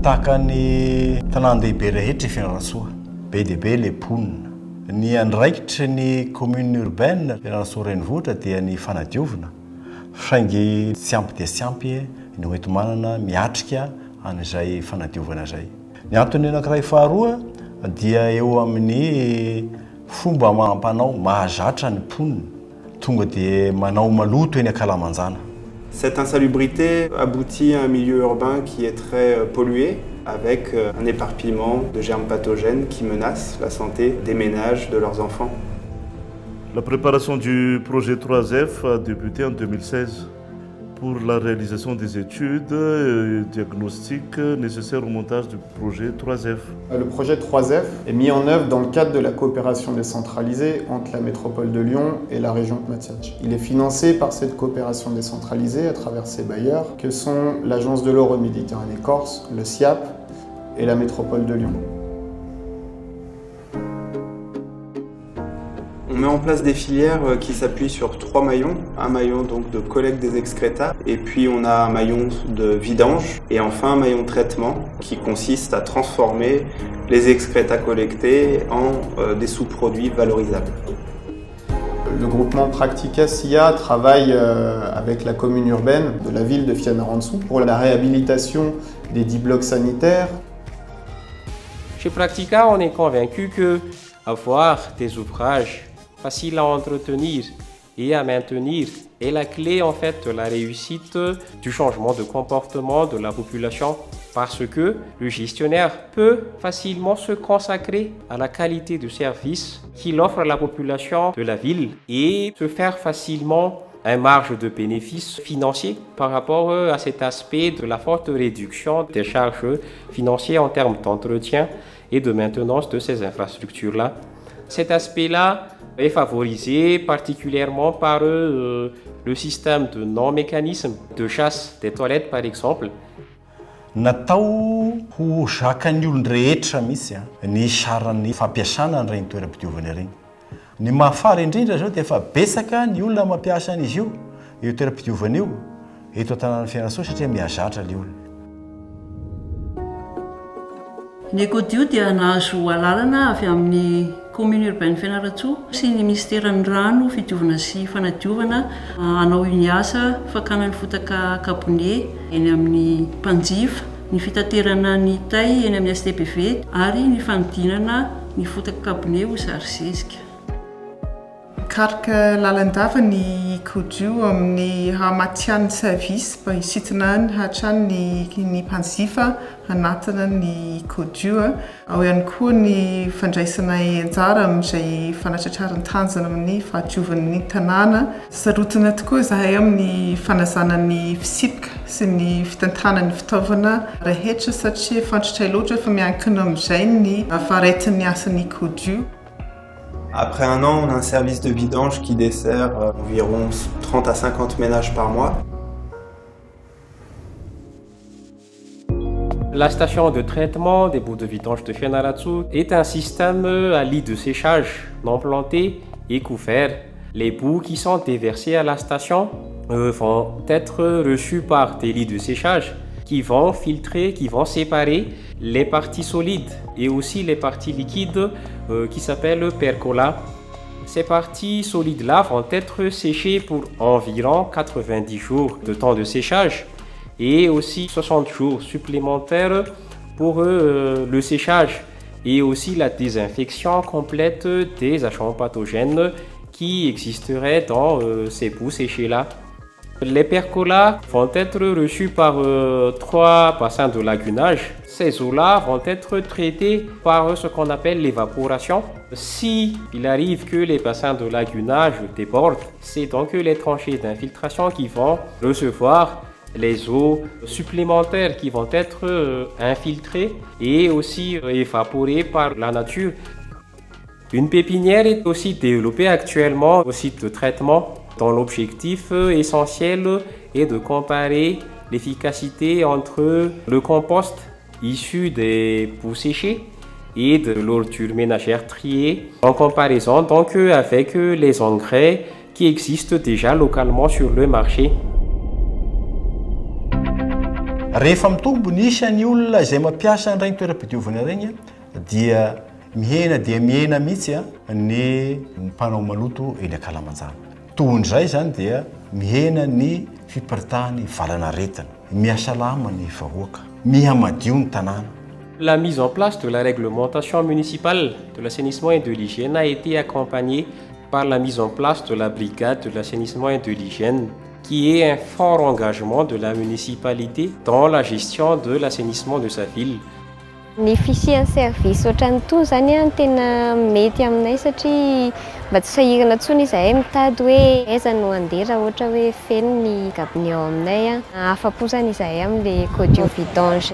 tahaka ny tanàn-dehibe rehetra Fianarantsoa be dia be le ponina ny andraikitra ny commune urbaine Fianarantsoa renivohitra dia ny fanadiovana saingy tsy ampy dia tsy ampy ny hoeto manana miatrika an'izay fanadiovana izay. Ny antony anankiray faharoa dia eo amin'ny fomba mampanao mahazatra ny ponina tonga dia manao maloto eny Akalamanjana. Cette insalubrité aboutit à un milieu urbain qui est très pollué, avec un éparpillement de germes pathogènes qui menacent la santé des ménages, de leurs enfants. La préparation du projet 3F a débuté en 2016 pour la réalisation des études et diagnostics nécessaires au montage du projet 3F. Le projet 3F est mis en œuvre dans le cadre de la coopération décentralisée entre la métropole de Lyon et la région de Matiatch. Il est financé par cette coopération décentralisée à travers ses bailleurs que sont l'Agence de l'eau Méditerranée Corse, le SIAP et la métropole de Lyon. On met en place des filières qui s'appuient sur 3 maillons. Un maillon donc de collecte des excrétas, et puis on a un maillon de vidange, et enfin un maillon de traitement qui consiste à transformer les excrétas collectés en des sous-produits valorisables. Le groupement Practica SIA travaille avec la commune urbaine de la ville de Fianarantsoa pour la réhabilitation des 10 blocs sanitaires. Chez Practica, on est convaincu que avoir des ouvrages faciles à entretenir et à maintenir est la clé en fait de la réussite du changement de comportement de la population, parce que le gestionnaire peut facilement se consacrer à la qualité du service qu'il offre à la population de la ville et se faire facilement une marge de bénéfice financier par rapport à cet aspect de la forte réduction des charges financières en termes d'entretien et de maintenance de ces infrastructures-là. Cet aspect-là est favorisé particulièrement par le système de non-mécanisme de chasse des toilettes par exemple. Natao ho zakany olona rehetra mihitsy ny saran'ny fampiasana an'ireny toeram-pidiovana ireny. Ny mahafara indrindra zao dia efa betsaka ny olona mampiasa an'izy io toeram-pidiovana io eto an-tanàna Fianarantsoa satria mihazatra ilay olona. Ny Ecodio dia nahazo alalana avy amin'ny commune urbaine Fianarantsoa sy ny ministeran'ny rano, fidiovana sy fanadiovana hanao ny asa fakana ny fotaka kabone eny amin'ny mpanjifa, ny fitaterana ny tay eny amin'ny STPV ary ny fanodinana ny fotaka kabone ho sary zezika. Karaka lalandava ny Ecodio amin'ny hamatian'ny service mba hisitina ny hatrany ny mpanjifa anatina ny Ecodio. Ao ihany koa ny fandraisana anjara amin'izay fanatratraran'ny tanjona amin'ny fahadiovan'ny tanàna. Sarotana tokoa izahay amin'ny fanazana ny fisipika sy ny fitantanany fitaovana rehetra satria fantatray loatra fa miankina amin'izay ny faharetin'ny asan'ny Ecodio. Après un an, on a un service de vidange qui dessert environ 30 à 50 ménages par mois. La station de traitement des boues de vidange de Fianarantsoa est un système à lit de séchage non planté et couvert. Les boues qui sont déversées à la station vont être reçues par des lits de séchage qui vont filtrer, qui vont séparer les parties solides et aussi les parties liquides qui s'appellent percola. Ces parties solides-là vont être séchées pour environ 90 jours de temps de séchage et aussi 60 jours supplémentaires pour le séchage et aussi la désinfection complète des agents pathogènes qui existeraient dans ces boues séchées-là. Les percolas vont être reçus par 3 bassins de lagunage. Ces eaux-là vont être traitées par ce qu'on appelle l'évaporation. Si il arrive que les bassins de lagunage débordent, c'est donc les tranchées d'infiltration qui vont recevoir les eaux supplémentaires qui vont être infiltrées et aussi évaporées par la nature. Une pépinière est aussi développée actuellement au site de traitement, dont l'objectif essentiel est de comparer l'efficacité entre le compost issu des boues séchées et de l'ordure ménagère triée en comparaison donc avec les engrais qui existent déjà localement sur le marché. rehefa mitombo ny isan'ny olona izay mampiasa an'ireny toeram-pidiovana ireny dia mihena mihitsy ny mpanao maloto eny Akalamanjana. Toin'izay zany dia mihena ny fiparitahany valana retina, mihasalama ny vahoaka, mihamadio ny tanàna. La mise en place de la réglementation municipale de l'assainissement et de l'hygiène a été accompagnée par la mise en place de la brigade de l'assainissement et de l'hygiène, qui est un fort engagement de la municipalité dans la gestion de l'assainissement de sa ville. Ny fisian'ny service ohatran'ny to zany a tena mety aminay satria mba tsy sahirana intsony izahay mitady hoe aiza no andeha raha ohatra hoe feno ny gabiny ao aminay a. Afa-po zany izahay amin'ilay codio vidange.